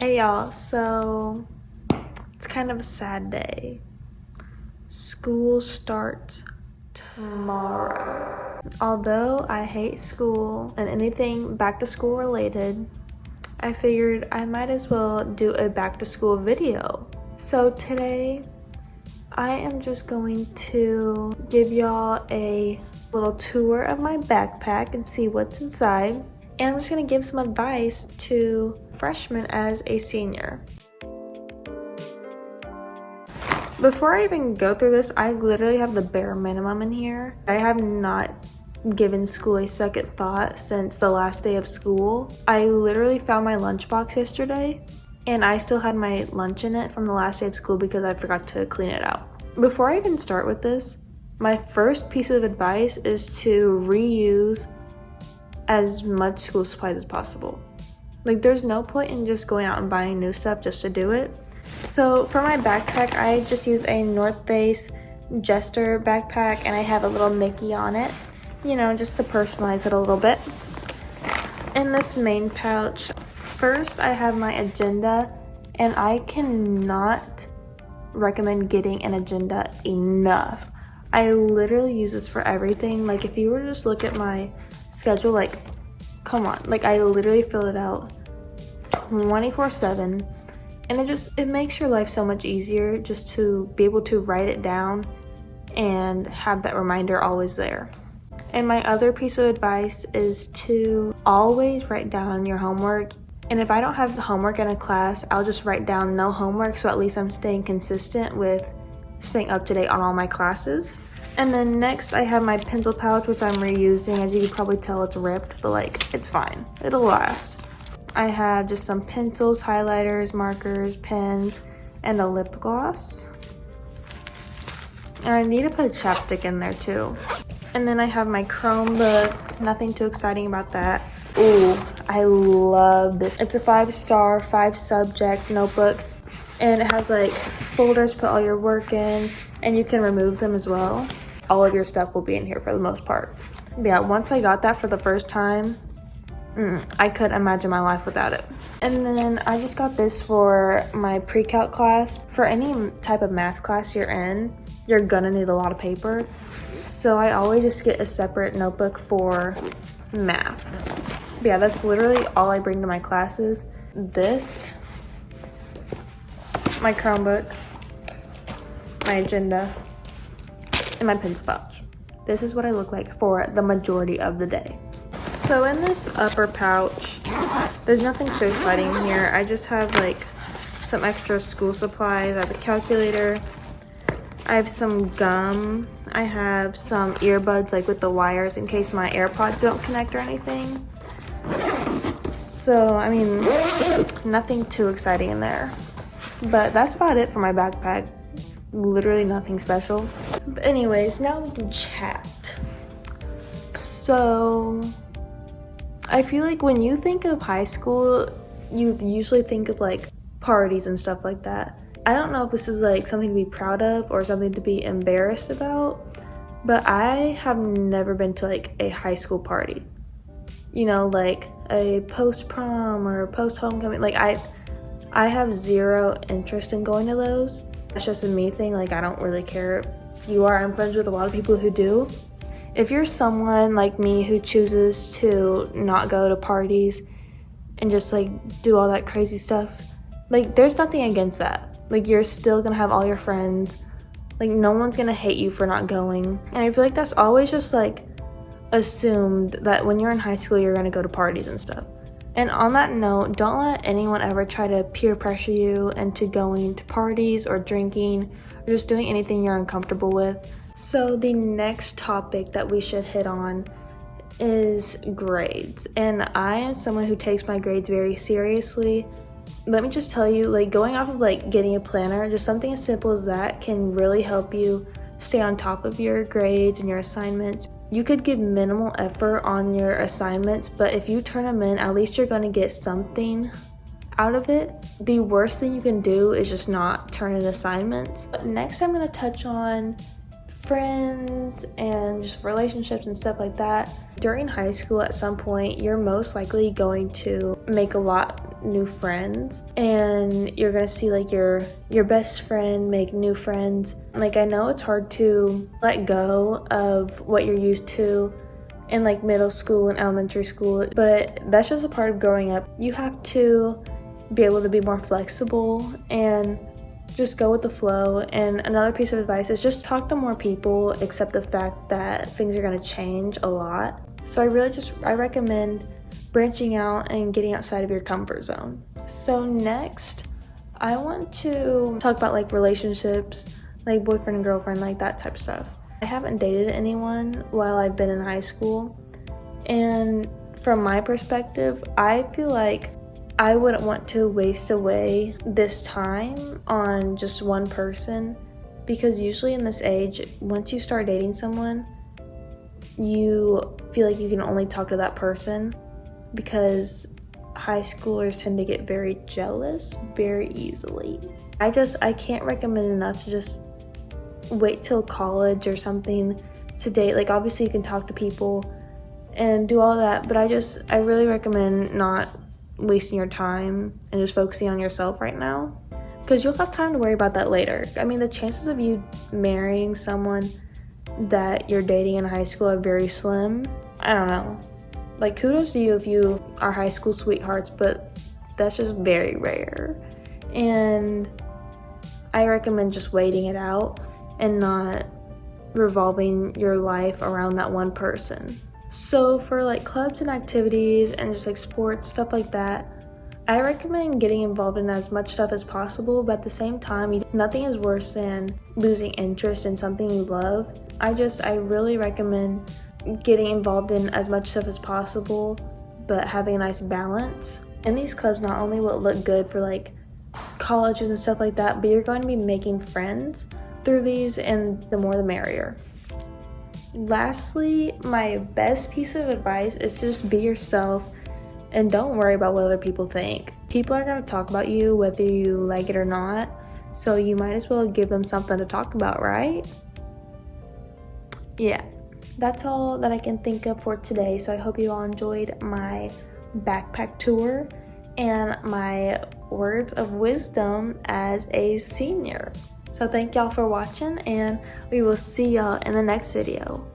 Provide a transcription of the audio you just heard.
Hey y'all, so it's kind of a sad day. School starts tomorrow. Although I hate school and anything back to school related, I figured I might as well do a back to school video. So today I am just going to give y'all a little tour of my backpack and see what's inside. And I'm just gonna give some advice to freshmen as a senior. Before I even go through this, I literally have the bare minimum in here. I have not given school a second thought since the last day of school. I literally found my lunchbox yesterday and I still had my lunch in it from the last day of school because I forgot to clean it out. Before I even start with this, my first piece of advice is to reuse as much school supplies as possible. Like, there's no point in just going out and buying new stuff just to do it. So for my backpack, I just use a North Face Jester backpack and I have a little Mickey on it, you know, just to personalize it a little bit. In this main pouch, first I have my agenda, and I cannot recommend getting an agenda enough. I literally use this for everything. Like, if you were to just look at my schedule, like, come on, like, I literally fill it out 24/7, and it makes your life so much easier just to be able to write it down and have that reminder always there. And my other piece of advice is to always write down your homework. And if I don't have the homework in a class, I'll just write down no homework, so at least I'm staying consistent with staying up to date on all my classes. And then next I have my pencil pouch, which I'm reusing. As you can probably tell, it's ripped, but like, it's fine, it'll last. I have just some pencils, highlighters, markers, pens, and a lip gloss. And I need to put a chapstick in there too. And then I have my Chromebook, nothing too exciting about that. Ooh, I love this. It's a 5-star, 5-subject notebook, and it has like folders to put all your work in, and you can remove them as well. All of your stuff will be in here for the most part. But yeah, once I got that for the first time, I couldn't imagine my life without it. And then I just got this for my pre-calc class. For any type of math class you're in, you're gonna need a lot of paper. So I always just get a separate notebook for math. But yeah, that's literally all I bring to my classes. This, my Chromebook, my agenda, and my pencil pouch. This is what I look like for the majority of the day. So in this upper pouch, there's nothing too exciting in here. I just have like some extra school supplies. I have a calculator. I have some gum. I have some earbuds, like with the wires in case my AirPods don't connect or anything. So, I mean, nothing too exciting in there. But that's about it for my backpack. Literally nothing special. But anyways, now we can chat. So, I feel like when you think of high school, you usually think of like parties and stuff like that. I don't know if this is like something to be proud of or something to be embarrassed about, but I have never been to like a high school party. You know, like a post-prom or post-homecoming. Like, I have zero interest in going to those. That's just a me thing. Like, I don't really care if you are. I'm friends with a lot of people who do. If you're someone like me who chooses to not go to parties and just like do all that crazy stuff, like, there's nothing against that. Like, you're still gonna have all your friends. Like, no one's gonna hate you for not going. And I feel like that's always just like assumed that when you're in high school, you're gonna go to parties and stuff. And on that note, don't let anyone ever try to peer pressure you into going to parties or drinking or just doing anything you're uncomfortable with. So the next topic that we should hit on is grades. And I am someone who takes my grades very seriously. Let me just tell you, like, going off of like getting a planner, just something as simple as that can really help you stay on top of your grades and your assignments. You could give minimal effort on your assignments, but if you turn them in, at least you're going to get something out of it. The worst thing you can do is just not turn in assignments. But next I'm going to touch on friends and just relationships and stuff like that. During high school, at some point, you're most likely going to make a lot new friends, and you're gonna see like your best friend make new friends. Like, I know it's hard to let go of what you're used to in like middle school and elementary school, but that's just a part of growing up. You have to be able to be more flexible and just go with the flow. And another piece of advice is just talk to more people, accept the fact that things are going to change a lot. So I recommend branching out and getting outside of your comfort zone. So next, I want to talk about like relationships, like boyfriend and girlfriend, like that type of stuff. I haven't dated anyone while I've been in high school, and from my perspective, I feel like I wouldn't want to waste away this time on just one person, because usually in this age, once you start dating someone, you feel like you can only talk to that person, because high schoolers tend to get very jealous very easily. I can't recommend enough to just wait till college or something to date. Like, obviously you can talk to people and do all that, but I really recommend not wasting your time and just focusing on yourself right now, because you'll have time to worry about that later. I mean, the chances of you marrying someone that you're dating in high school are very slim. I don't know. Like, kudos to you if you are high school sweethearts, but that's just very rare. And I recommend just waiting it out and not revolving your life around that one person. So for like clubs and activities and just like sports, stuff like that, I recommend getting involved in as much stuff as possible, but at the same time, nothing is worse than losing interest in something you love. I really recommend getting involved in as much stuff as possible, but having a nice balance. And these clubs not only will look good for like colleges and stuff like that, but you're going to be making friends through these, and the more the merrier. Lastly, my best piece of advice is to just be yourself and don't worry about what other people think. People are going to talk about you whether you like it or not, so you might as well give them something to talk about, right? Yeah, that's all that I can think of for today. So I hope you all enjoyed my backpack tour and my words of wisdom as a senior. So thank y'all for watching, and we will see y'all in the next video.